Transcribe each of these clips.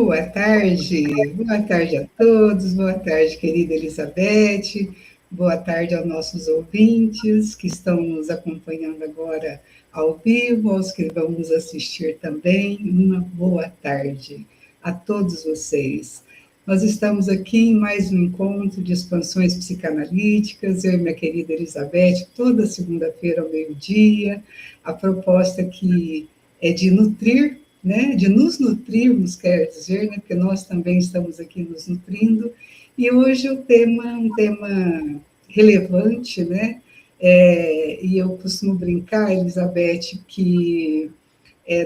Boa tarde a todos, boa tarde, querida Elizabeth, boa tarde aos nossos ouvintes que estão nos acompanhando agora ao vivo, aos que vão nos assistir também, uma boa tarde a todos vocês. Nós estamos aqui em mais um encontro de expansões psicanalíticas, eu e minha querida Elizabeth, toda segunda-feira ao meio-dia, a proposta aqui é de nutrir, né, de nos nutrirmos, quer dizer, né, porque nós também estamos aqui nos nutrindo, e hoje o tema é um tema relevante, né, e eu costumo brincar, Elizabeth, que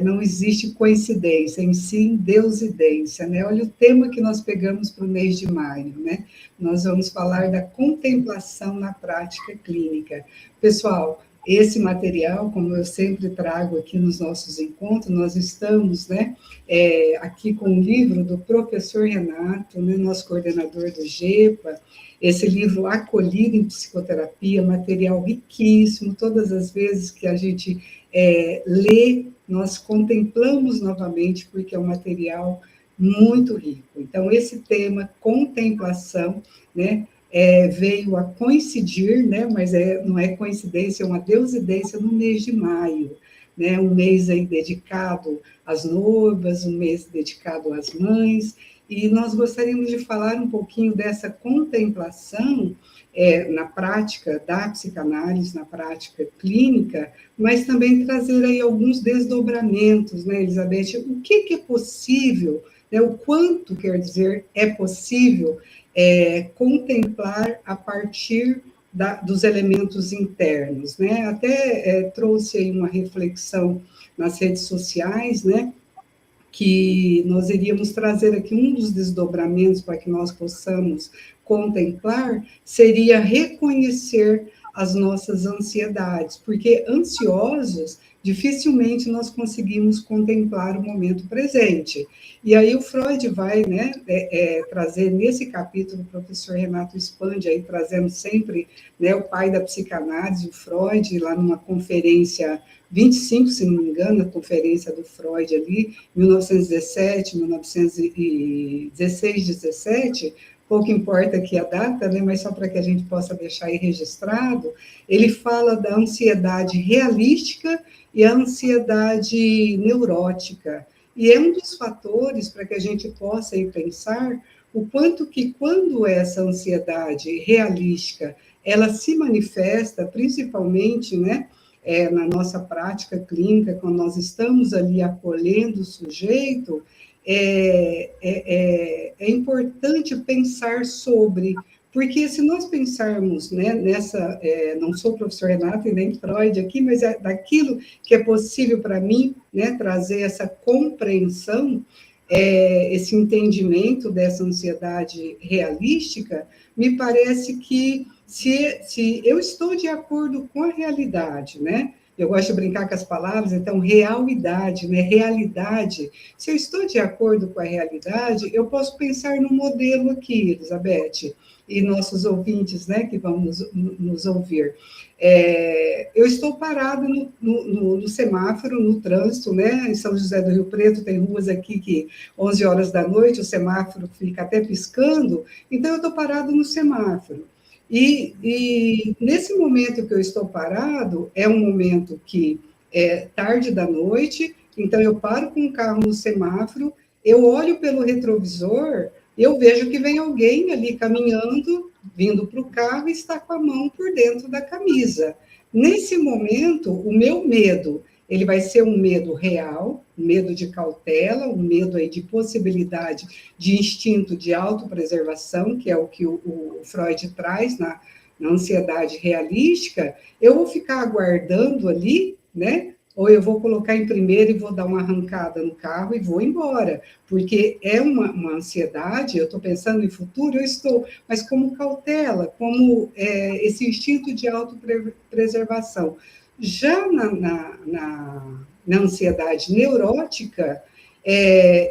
não existe coincidência, em si, deusidência, né? Olha o tema que nós pegamos para o mês de maio, né? Nós vamos falar da contemplação na prática clínica. Pessoal, esse material, como eu sempre trago aqui nos nossos encontros, nós estamos, né, aqui com o livro do professor Renato, né, nosso coordenador do GEPA, esse livro Acolhido em Psicoterapia, material riquíssimo, todas as vezes que a gente lê, nós contemplamos novamente, porque é um material muito rico. Então, esse tema, contemplação, né, veio a coincidir, né, mas não é coincidência, é uma deusidência no mês de maio, né, um mês aí dedicado às noivas, um mês dedicado às mães, e nós gostaríamos de falar um pouquinho dessa contemplação na prática da psicanálise, na prática clínica, mas também trazer aí alguns desdobramentos, né, Elizabeth? O que é possível, né, o quanto, quer dizer, é possível contemplar a partir dos elementos internos, né? Até trouxe aí uma reflexão nas redes sociais, né, que nós iríamos trazer aqui um dos desdobramentos para que nós possamos contemplar, seria reconhecer as nossas ansiedades, porque ansiosos, dificilmente nós conseguimos contemplar o momento presente. E aí o Freud vai, né, trazer nesse capítulo, o professor Renato expande aí, trazendo sempre, né, o pai da psicanálise, o Freud, lá numa conferência 25, se não me engano, a conferência do Freud ali, 1917, 1916, 17, pouco importa aqui a data, né, mas só para que a gente possa deixar aí registrado, ele fala da ansiedade realística e a ansiedade neurótica. E é um dos fatores para que a gente possa aí pensar o quanto que quando essa ansiedade realística, ela se manifesta, principalmente, né, na nossa prática clínica, quando nós estamos ali acolhendo o sujeito, é importante pensar sobre, porque se nós pensarmos, né, nessa, não sou professor Renato e nem Freud aqui, mas é daquilo que é possível para mim, né, trazer essa compreensão, esse entendimento dessa ansiedade realística, me parece que se eu estou de acordo com a realidade, né? Eu gosto de brincar com as palavras, então, realidade, né? Realidade. Se eu estou de acordo com a realidade, eu posso pensar no modelo aqui, Elizabeth, e nossos ouvintes, né, que vão nos ouvir. Eu estou parado no semáforo, no trânsito, né? Em São José do Rio Preto, tem ruas aqui que 11 horas da noite, o semáforo fica até piscando, então eu estou parado no semáforo. E nesse momento que eu estou parado, é um momento que é tarde da noite, então eu paro com o carro no semáforo, eu olho pelo retrovisor, eu vejo que vem alguém ali caminhando, vindo para o carro e está com a mão por dentro da camisa. Nesse momento, o meu medo, ele vai ser um medo real, um medo de cautela, um medo aí de possibilidade de instinto de autopreservação, que é o que o Freud traz na ansiedade realística. Eu vou ficar aguardando ali, né? Ou eu vou colocar em primeiro e vou dar uma arrancada no carro e vou embora, porque é uma ansiedade, eu estou pensando em futuro, eu estou, mas como cautela, como esse instinto de autopreservação. Já na ansiedade neurótica,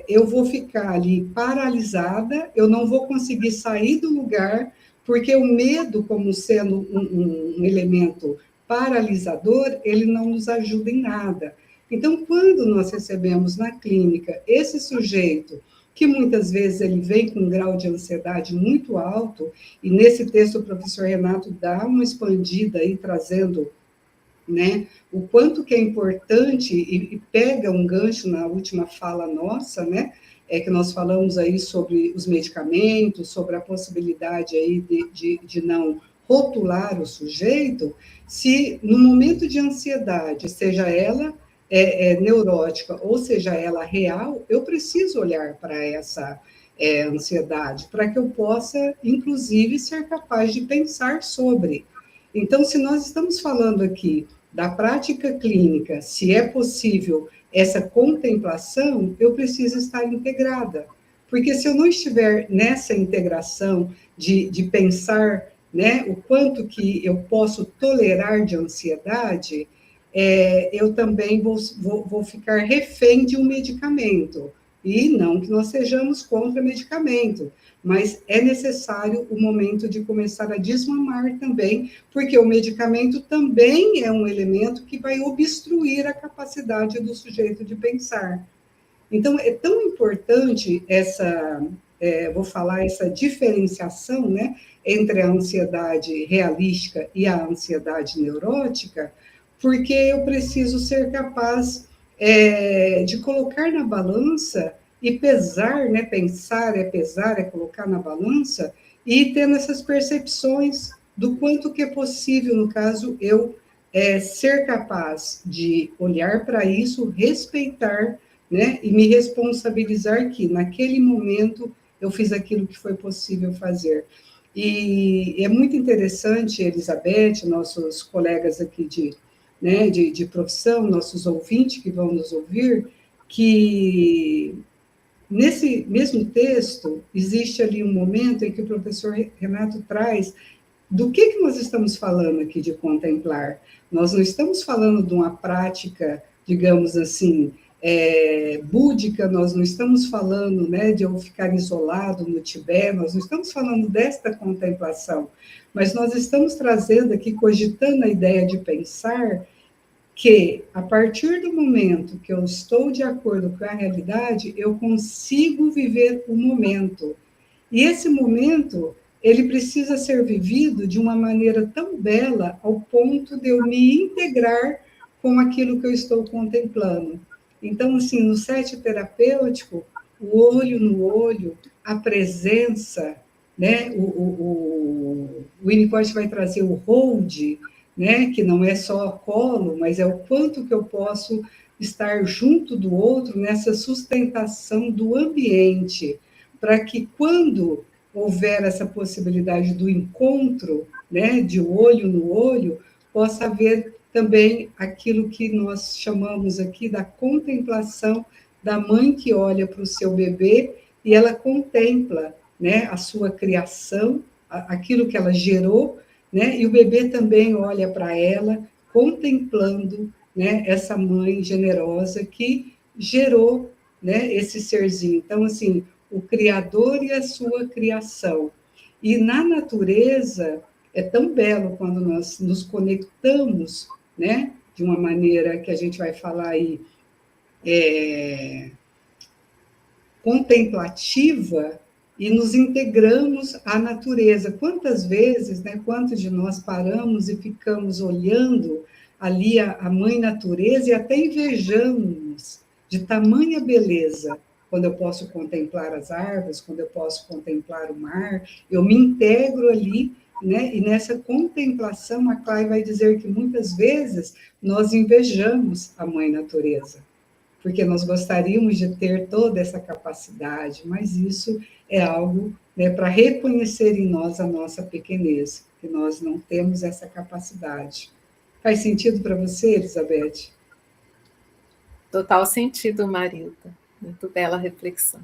eu vou ficar ali paralisada, eu não vou conseguir sair do lugar, porque o medo, como sendo um elemento paralisador, ele não nos ajuda em nada. Então, quando nós recebemos na clínica esse sujeito que muitas vezes ele vem com um grau de ansiedade muito alto, e nesse texto o professor Renato dá uma expandida aí, trazendo, né, o quanto que é importante, e pega um gancho na última fala nossa, né, que nós falamos aí sobre os medicamentos, sobre a possibilidade aí de não rotular o sujeito, se no momento de ansiedade, seja ela neurótica ou seja ela real, eu preciso olhar para essa ansiedade, para que eu possa, inclusive, ser capaz de pensar sobre. Então, se nós estamos falando aqui da prática clínica, se é possível essa contemplação, eu preciso estar integrada. Porque se eu não estiver nessa integração de pensar, né, o quanto que eu posso tolerar de ansiedade, eu também vou ficar refém de um medicamento. E não que nós sejamos contra medicamento, mas é necessário o momento de começar a desmamar também, porque o medicamento também é um elemento que vai obstruir a capacidade do sujeito de pensar. Então, é tão importante vou falar, essa diferenciação, né, entre a ansiedade realística e a ansiedade neurótica, porque eu preciso ser capaz de colocar na balança e pesar, né, pensar é pesar, é colocar na balança, e tendo essas percepções do quanto que é possível, no caso, eu ser capaz de olhar para isso, respeitar, né, e me responsabilizar que, naquele momento, eu fiz aquilo que foi possível fazer. E é muito interessante, Elizabeth, nossos colegas aqui de profissão, nossos ouvintes que vão nos ouvir, que nesse mesmo texto existe ali um momento em que o professor Renato traz do que nós estamos falando aqui de contemplar. Nós não estamos falando de uma prática, digamos assim, búdica, nós não estamos falando, né, de eu ficar isolado no Tibete, nós não estamos falando desta contemplação, mas nós estamos trazendo aqui, cogitando a ideia de pensar que, a partir do momento que eu estou de acordo com a realidade, eu consigo viver o momento. E esse momento, ele precisa ser vivido de uma maneira tão bela, ao ponto de eu me integrar com aquilo que eu estou contemplando. Então, assim, no set terapêutico, o olho no olho, a presença, né? O Winnicott vai trazer o hold, né? Que não é só colo, mas é o quanto que eu posso estar junto do outro nessa sustentação do ambiente, para que quando houver essa possibilidade do encontro, né, de olho no olho, possa haver também aquilo que nós chamamos aqui da contemplação da mãe que olha para o seu bebê e ela contempla, né, a sua criação, aquilo que ela gerou, né, e o bebê também olha para ela, contemplando, né, essa mãe generosa que gerou, né, esse serzinho. Então, assim, o Criador e a sua criação. E na natureza é tão belo quando nós nos conectamos, né, de uma maneira que a gente vai falar aí, contemplativa, e nos integramos à natureza. Quantas vezes, né, quantos de nós paramos e ficamos olhando ali a mãe natureza e até invejamos de tamanha beleza, quando eu posso contemplar as árvores, quando eu posso contemplar o mar, eu me integro ali, né? E nessa contemplação, a Clay vai dizer que muitas vezes nós invejamos a mãe natureza, porque nós gostaríamos de ter toda essa capacidade, mas isso é algo, né, para reconhecer em nós a nossa pequenez, que nós não temos essa capacidade. Faz sentido para você, Elizabeth? Total sentido, Marilda. Muito bela reflexão.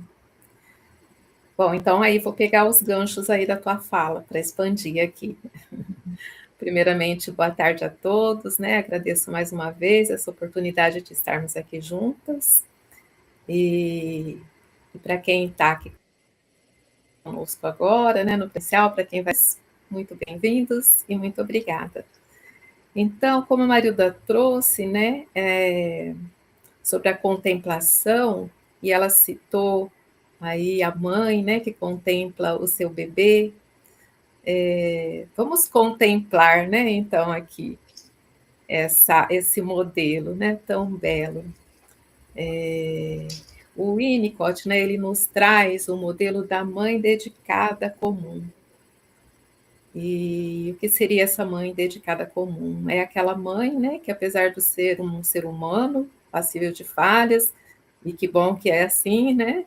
Bom, então aí vou pegar os ganchos aí da tua fala para expandir aqui. Primeiramente, boa tarde a todos, né? Agradeço mais uma vez essa oportunidade de estarmos aqui juntas. E para quem está aqui conosco agora, né, no presencial, para quem vai, muito bem-vindos e muito obrigada. Então, como a Marilda trouxe, né, sobre a contemplação, e ela citou aí a mãe, né, que contempla o seu bebê. Vamos contemplar, né, então, aqui, esse modelo, né, tão belo. O Winnicott, né, ele nos traz o modelo da mãe dedicada comum. E o que seria essa mãe dedicada comum? É aquela mãe, né, que apesar de ser um ser humano, passível de falhas, e que bom que é assim, né,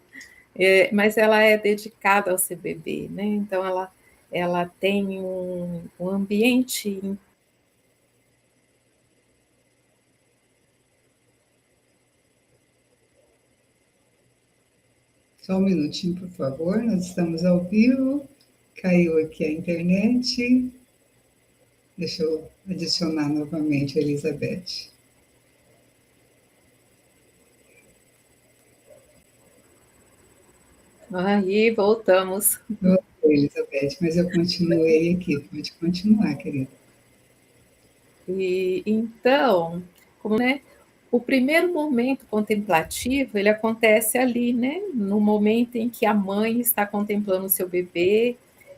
mas ela é dedicada ao seu bebê, né, então ela tem um ambiente. Só um minutinho, por favor, nós estamos ao vivo. Caiu aqui a internet. Deixa eu adicionar novamente a Elizabeth. Aí voltamos. Oi, Elizabeth, mas eu continuei aqui. Pode continuar, querida. E então, como, né, o primeiro momento contemplativo, ele acontece ali, né, no momento em que a mãe está contemplando o seu bebê,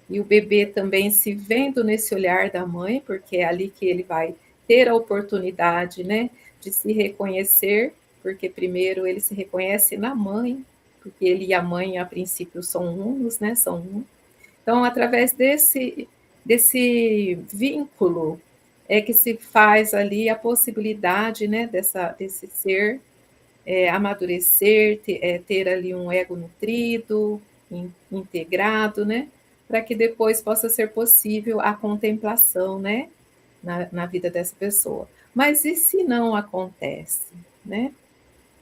e o bebê também se vendo nesse olhar da mãe, porque é ali que ele vai ter a oportunidade, né, de se reconhecer, porque primeiro ele se reconhece na mãe, porque ele e a mãe, a princípio, são unos, né, são um. Então, através desse vínculo, é que se faz ali a possibilidade, né, desse ser amadurecer, ter ali um ego nutrido, integrado, né, para que depois possa ser possível a contemplação, né, na vida dessa pessoa. Mas e se não acontece, né?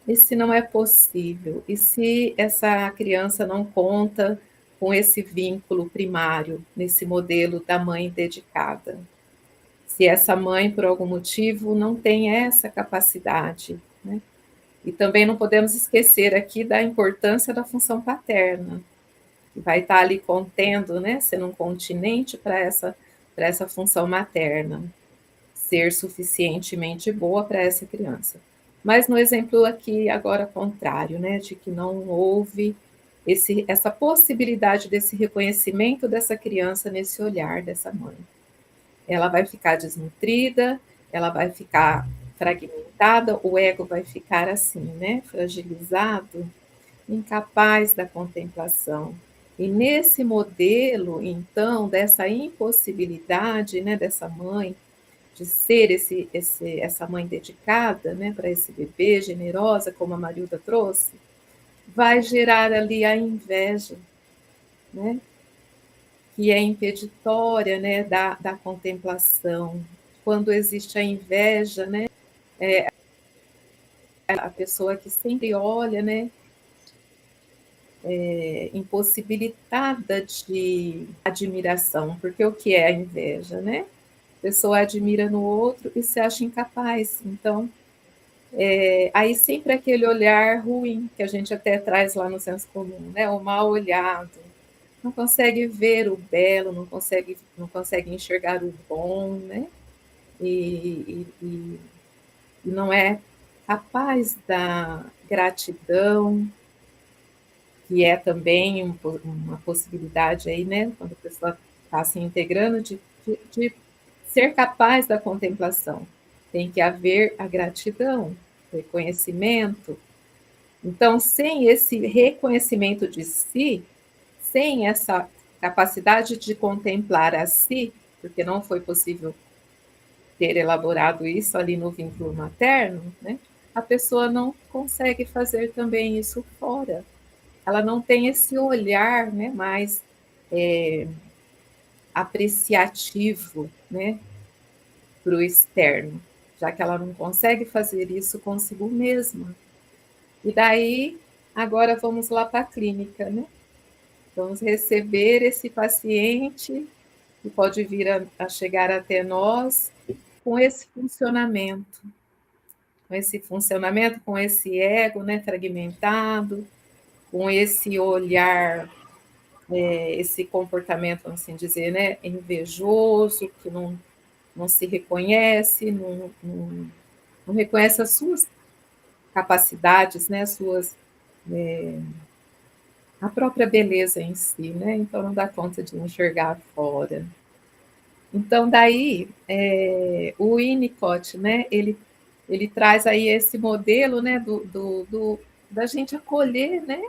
E se não é possível? E se essa criança não conta com esse vínculo primário, nesse modelo da mãe dedicada? Se essa mãe, por algum motivo, não tem essa capacidade, né? E também não podemos esquecer aqui da importância da função paterna, que vai estar ali contendo, né, sendo um continente para essa função materna ser suficientemente boa para essa criança. Mas no exemplo aqui agora contrário, né, de que não houve essa possibilidade desse reconhecimento dessa criança nesse olhar dessa mãe. Ela vai ficar desnutrida, ela vai ficar fragmentada, o ego vai ficar assim, né, fragilizado, incapaz da contemplação. E nesse modelo, então, dessa impossibilidade, né, dessa mãe de ser essa mãe dedicada, né, para esse bebê, generosa, como a Marilda trouxe, vai gerar ali a inveja, né, que é impeditória, né, da contemplação. Quando existe a inveja, né, a pessoa que sempre olha, né, impossibilitada de admiração, porque o que é a inveja, né? A pessoa admira no outro e se acha incapaz. Então, aí sempre aquele olhar ruim, que a gente até traz lá no senso comum, né? O mal olhado. Não consegue ver o belo, não consegue enxergar o bom, né? E não é capaz da gratidão, que é também uma possibilidade aí, né? Quando a pessoa está se integrando, de ser capaz da contemplação. Tem que haver a gratidão, reconhecimento. Então, sem esse reconhecimento de si, sem essa capacidade de contemplar a si, porque não foi possível ter elaborado isso ali no vínculo materno, né? A pessoa não consegue fazer também isso fora. Ela não tem esse olhar, né, mais apreciativo, né, para o externo, já que ela não consegue fazer isso consigo mesma. E daí, agora vamos lá para a clínica, né? Vamos receber esse paciente que pode vir a chegar até nós com esse funcionamento, com esse ego, né, fragmentado, com esse olhar, esse comportamento, vamos assim dizer, né, invejoso, que não se reconhece, não reconhece as suas capacidades, né, as suas a própria beleza em si, né? Então não dá conta de enxergar fora. Então daí o Winnicott, né? Ele traz aí esse modelo, né? Da gente acolher, né?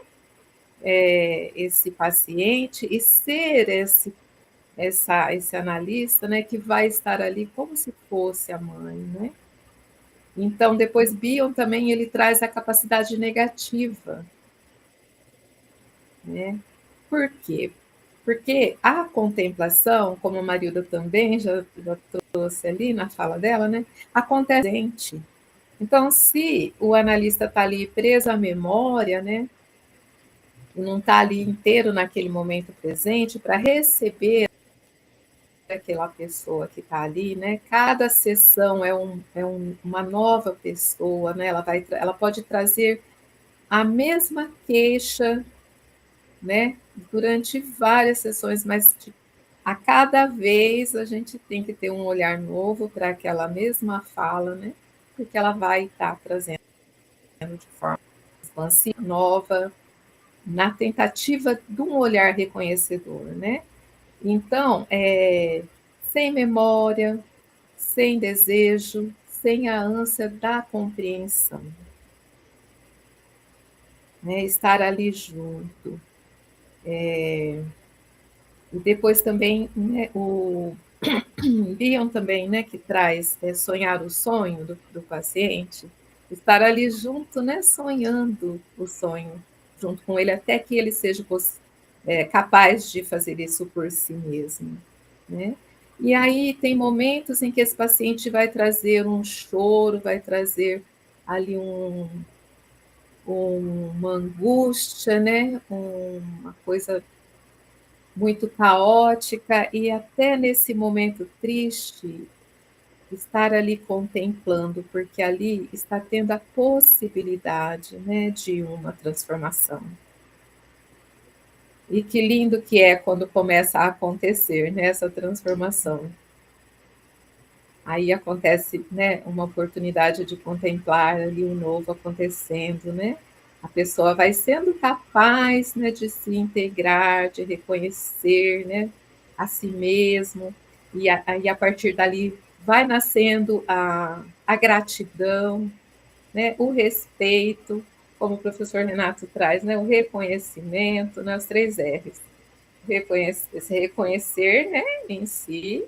Esse paciente e ser esse analista, né? Que vai estar ali como se fosse a mãe, né? Então depois Bion também ele traz a capacidade negativa, né? Por quê? Porque a contemplação, como a Marilda também já trouxe ali na fala dela, né? Acontece. Então, se o analista está ali preso à memória, né? E não está ali inteiro naquele momento presente para receber aquela pessoa que está ali, né? Cada sessão uma nova pessoa, né? Ela pode trazer a mesma queixa, né? Durante várias sessões, mas a cada vez a gente tem que ter um olhar novo para aquela mesma fala, né? Porque ela vai estar trazendo de forma expansiva, nova, na tentativa de um olhar reconhecedor, né? Então, sem memória, sem desejo, sem a ânsia da compreensão, né? Estar ali junto. E depois também, né, o Bion também, né, que traz sonhar o sonho do paciente, estar ali junto, né, sonhando o sonho, junto com ele, até que ele seja capaz de fazer isso por si mesmo, né? E aí tem momentos em que esse paciente vai trazer um choro, vai trazer ali uma angústia, né? Uma coisa muito caótica, e até nesse momento triste, estar ali contemplando, porque ali está tendo a possibilidade, né, de uma transformação. E que lindo que é quando começa a acontecer, né, essa transformação. Aí acontece, né, uma oportunidade de contemplar ali o novo acontecendo, né? A pessoa vai sendo capaz, né, de se integrar, de reconhecer, né, a si mesmo, e aí a partir dali vai nascendo a gratidão, né, o respeito, como o professor Renato traz, né, o reconhecimento, né, os 3 R's. Se reconhecer, né, em si,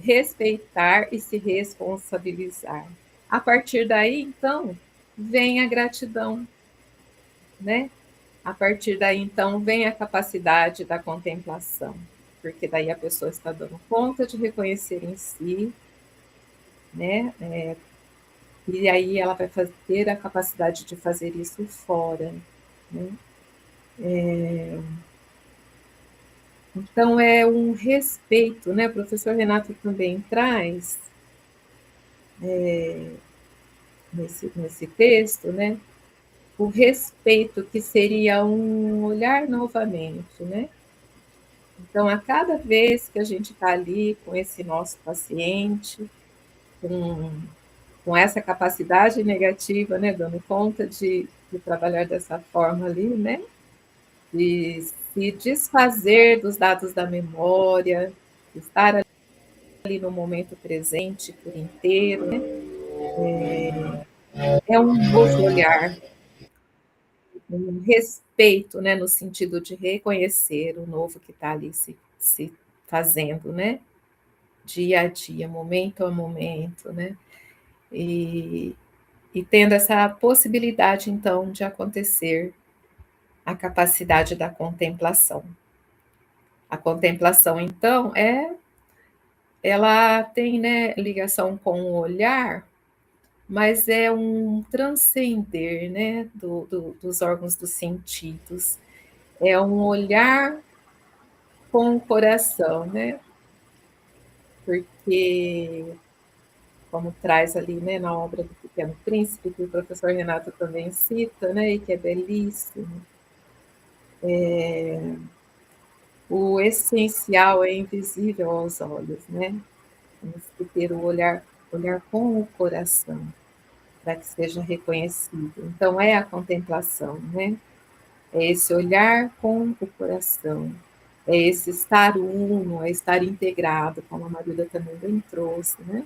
respeitar e se responsabilizar. A partir daí, então, vem a gratidão, né? A partir daí, então, vem a capacidade da contemplação, porque daí a pessoa está dando conta de reconhecer em si, né? E aí ela vai ter a capacidade de fazer isso fora, né? Então, é um respeito, né? O professor Renato também traz nesse texto, né? O respeito, que seria um olhar novamente, né? Então, a cada vez que a gente está ali com esse nosso paciente, com essa capacidade negativa, né, dando conta de trabalhar dessa forma ali, né, de se desfazer dos dados da memória, estar ali no momento presente por inteiro, né, é um novo olhar, um respeito, né, no sentido de reconhecer o novo que está ali se fazendo, né, dia a dia, momento a momento, né, e, e tendo essa possibilidade, então, de acontecer a capacidade da contemplação. A contemplação, então, ela tem, né, ligação com o olhar, mas é um transcender, né, dos órgãos dos sentidos. É um olhar com o coração, né? Porque, como traz ali, né, na obra do Pequeno Príncipe, que o professor Renato também cita, né, e que é belíssimo, o essencial é invisível aos olhos, né? Temos que ter o olhar com o coração, para que seja reconhecido. Então, é a contemplação, né? é esse olhar com o coração, é esse estar uno, é estar integrado, como a Marilda também bem trouxe, né?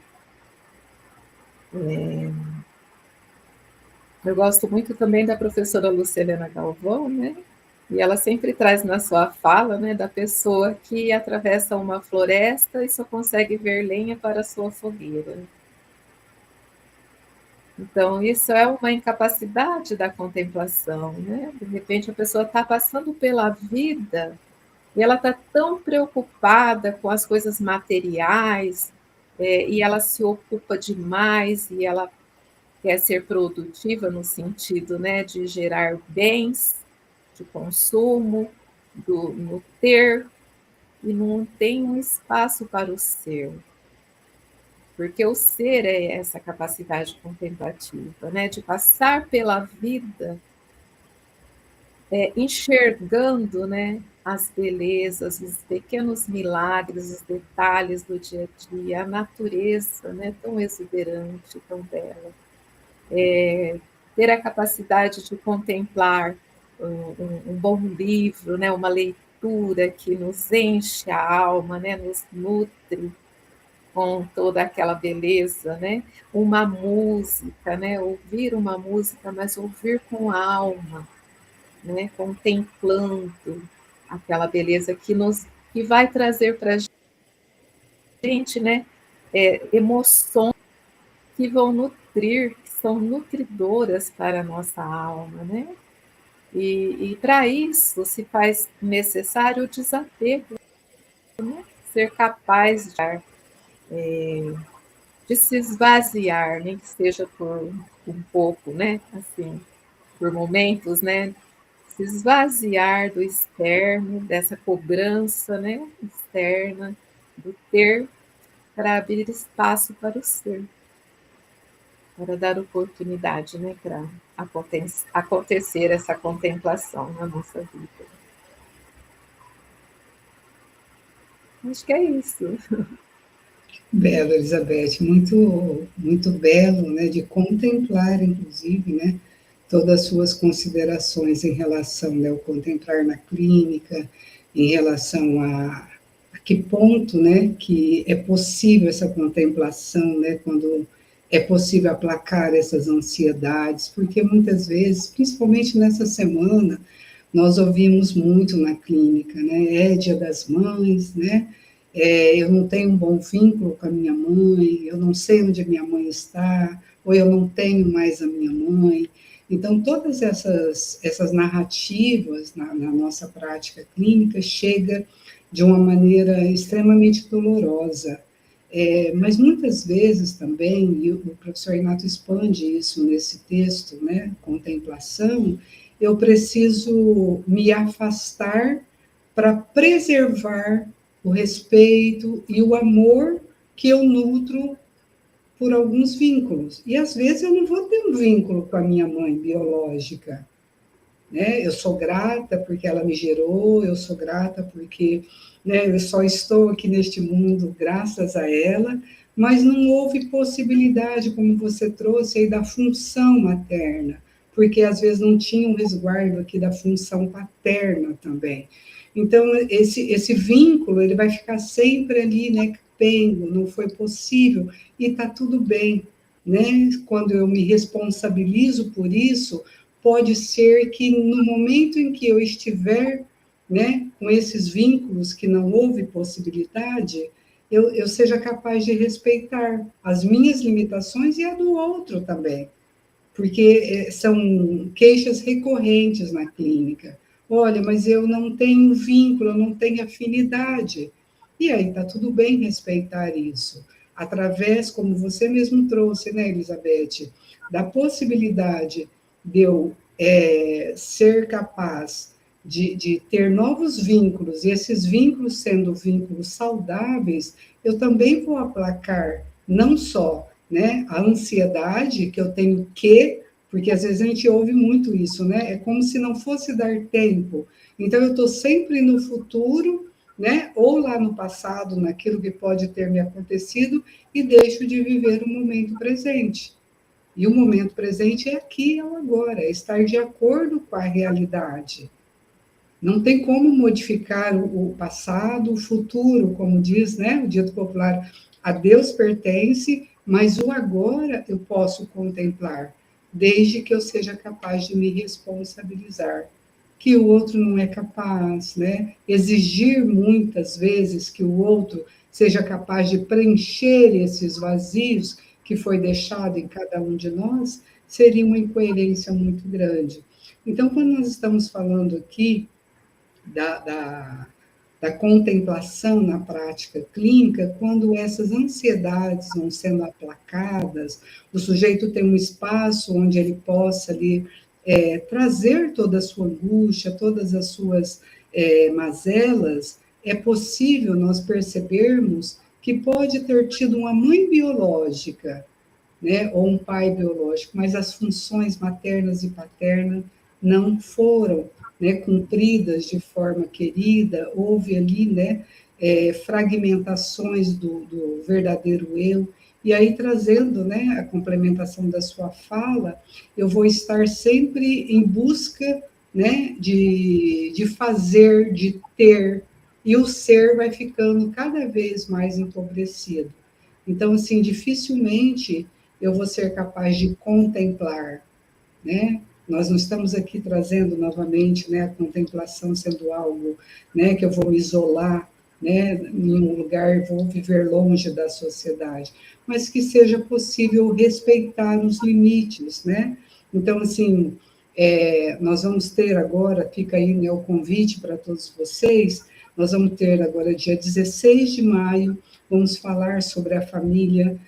Eu gosto muito também da professora Lucilena Galvão, né? E ela sempre traz na sua fala, né, da pessoa que atravessa uma floresta e só consegue ver lenha para a sua fogueira. Então, isso é uma incapacidade da contemplação, né? De repente, a pessoa está passando pela vida e ela está tão preocupada com as coisas materiais, e ela se ocupa demais e ela quer ser produtiva no sentido, né, de gerar bens de consumo, no ter, e não tem um espaço para o ser. Porque o ser é essa capacidade contemplativa, né, de passar pela vida enxergando, né, as belezas, os pequenos milagres, os detalhes do dia a dia, a natureza, né, tão exuberante, tão bela. Ter a capacidade de contemplar um bom livro, né, uma leitura que nos enche a alma, né, nos nutre com toda aquela beleza, né? Uma música, né? Ouvir uma música, mas ouvir com a alma, né? Contemplando aquela beleza que vai trazer para a gente, né? Emoções que vão nutrir, que são nutridoras para a nossa alma, né? E para isso se faz necessário o desapego, né? Ser capaz de se esvaziar, nem que seja por um pouco, né? Assim, por momentos, né? Se esvaziar do externo, dessa cobrança, né? Externa, do ter, para abrir espaço para o ser, para dar oportunidade, né? Para acontecer essa contemplação na nossa vida. Acho que é isso. Belo, Elizabeth, muito, muito belo, né, de contemplar, inclusive, né, todas as suas considerações em relação, né, ao contemplar na clínica, em relação a que ponto, né, que é possível essa contemplação, né, quando é possível aplacar essas ansiedades, porque muitas vezes, principalmente nessa semana, nós ouvimos muito na clínica, né, é Dia das Mães, né, eu não tenho um bom vínculo com a minha mãe, eu não sei onde a minha mãe está, ou eu não tenho mais a minha mãe. Então, todas essas narrativas na nossa prática clínica chega de uma maneira extremamente dolorosa. Mas muitas vezes também, e o professor Renato expande isso nesse texto, né, contemplação, eu preciso me afastar para preservar o respeito e o amor que eu nutro por alguns vínculos. E às vezes eu não vou ter um vínculo com a minha mãe biológica, né? Eu sou grata porque ela me gerou, eu sou grata porque, né, eu só estou aqui neste mundo graças a ela, mas não houve possibilidade, como você trouxe aí, da função materna, porque às vezes não tinha um resguardo aqui da função paterna também. Então, esse vínculo, ele vai ficar sempre ali, né, capengo, não foi possível, e está tudo bem, né? Quando eu me responsabilizo por isso, pode ser que no momento em que eu estiver, né, com esses vínculos que não houve possibilidade, eu seja capaz de respeitar as minhas limitações e a do outro também, porque são queixas recorrentes na clínica. Olha, mas eu não tenho vínculo, eu não tenho afinidade. E aí está tudo bem respeitar isso. Através, como você mesmo trouxe, né, Elizabeth, da possibilidade de eu ser capaz de ter novos vínculos, e esses vínculos sendo vínculos saudáveis, eu também vou aplacar não só, né, a ansiedade que eu tenho porque às vezes a gente ouve muito isso, né? É como se não fosse dar tempo. Então eu estou sempre no futuro, né? Ou lá no passado, naquilo que pode ter me acontecido, e deixo de viver o momento presente. E o momento presente é aqui e agora, é estar de acordo com a realidade. Não tem como modificar o passado, o futuro, como diz, né, o dito popular, a Deus pertence, mas o agora eu posso contemplar, desde que eu seja capaz de me responsabilizar, que o outro não é capaz, né? Exigir muitas vezes que o outro seja capaz de preencher esses vazios que foi deixado em cada um de nós, seria uma incoerência muito grande. Então, quando nós estamos falando aqui da, da, da contemplação na prática clínica, quando essas ansiedades vão sendo aplacadas, o sujeito tem um espaço onde ele possa ali trazer toda a sua angústia, todas as suas mazelas, é possível nós percebermos que pode ter tido uma mãe biológica, né, ou um pai biológico, mas as funções maternas e paternas não foram, né, cumpridas de forma querida, houve ali, né, fragmentações do verdadeiro eu, e aí trazendo, né, a complementação da sua fala, eu vou estar sempre em busca, né, de fazer, de ter, e o ser vai ficando cada vez mais empobrecido. Então, assim, dificilmente eu vou ser capaz de contemplar, né? Nós não estamos aqui trazendo novamente, né, a contemplação sendo algo, né, que eu vou me isolar, né, em um lugar, vou viver longe da sociedade, mas que seja possível respeitar os limites, né? Então, assim, nós vamos ter agora, fica aí, né, o convite para todos vocês, nós vamos ter agora, dia 16 de maio, vamos falar sobre a família,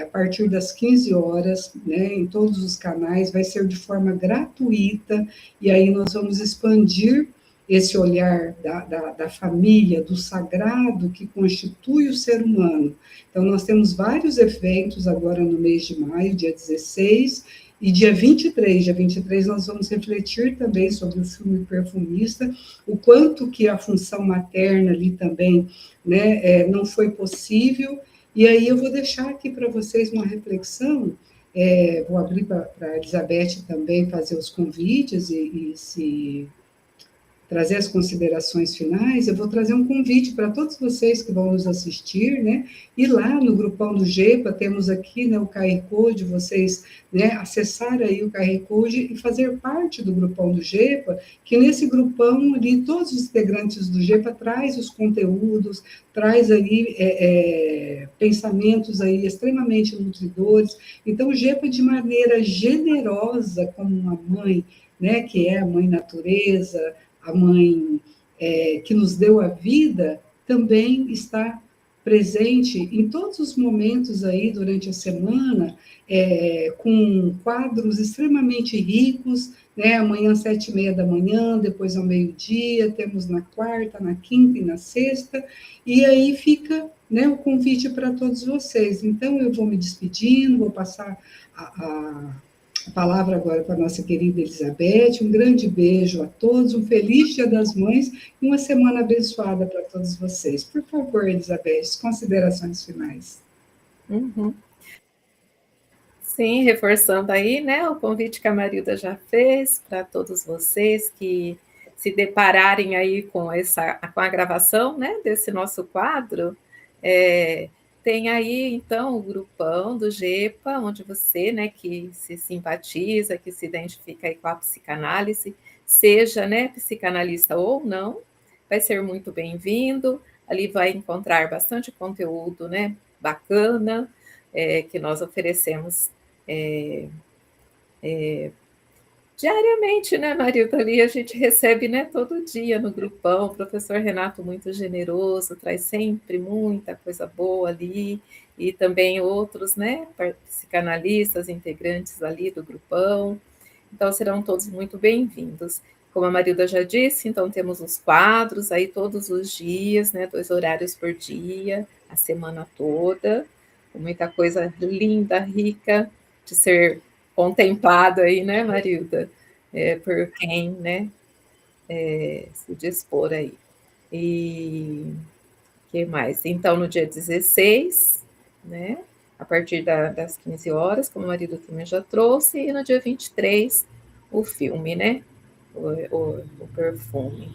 a partir das 15 horas, né, em todos os canais, vai ser de forma gratuita, e aí nós vamos expandir esse olhar da família, do sagrado que constitui o ser humano. Então, nós temos vários eventos agora no mês de maio, dia 16, e dia 23. Dia 23 nós vamos refletir também sobre o filme Perfumista, o quanto que a função materna ali também, né, não foi possível. E aí eu vou deixar aqui para vocês uma reflexão, vou abrir para a Elizabeth também fazer os convites e se trazer as considerações finais, eu vou trazer um convite para todos vocês que vão nos assistir, né? E lá no grupão do GEPA, temos aqui, né, o QR Code, vocês, né, acessar aí o QR Code e fazer parte do grupão do GEPA, que nesse grupão ali, todos os integrantes do GEPA traz os conteúdos, traz aí pensamentos aí extremamente nutridores. Então, o GEPA, de maneira generosa, como uma mãe, né, que é a mãe natureza, a mãe que nos deu a vida, também está presente em todos os momentos aí durante a semana, com quadros extremamente ricos, né? Amanhã, 7h30 da manhã, depois ao meio-dia, temos na quarta, na quinta e na sexta, e aí fica, né, o convite para todos vocês. Então, eu vou me despedindo, vou passar a palavra agora para a nossa querida Elizabeth. Um grande beijo a todos, um feliz Dia das Mães e uma semana abençoada para todos vocês. Por favor, Elizabeth, considerações finais. Uhum. Sim, reforçando aí, né, o convite que a Marilda já fez para todos vocês que se depararem aí com a gravação, né, desse nosso quadro, tem aí, então, o grupão do GEPA, onde você, né, que se simpatiza, que se identifica aí com a psicanálise, seja, né, psicanalista ou não, vai ser muito bem-vindo. Ali vai encontrar bastante conteúdo, né, bacana, que nós oferecemos diariamente, né, Marilda? Ali a gente recebe, né, todo dia no grupão. O professor Renato, muito generoso, traz sempre muita coisa boa ali, e também outros, né, psicanalistas, integrantes ali do grupão. Então, serão todos muito bem-vindos. Como a Marilda já disse, então temos os quadros aí todos os dias, né, 2 horários por dia, a semana toda, com muita coisa linda, rica, de ser contemplado aí, né, Marilda, por quem, né, se dispor aí. E que mais? Então, no dia 16, né, a partir das 15 horas, como a Marilda também já trouxe, e no dia 23, o filme, né, o perfume.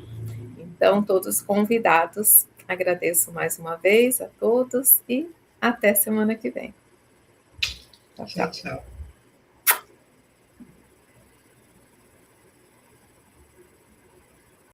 Então, todos convidados, agradeço mais uma vez a todos e até semana que vem. Tchau, tchau.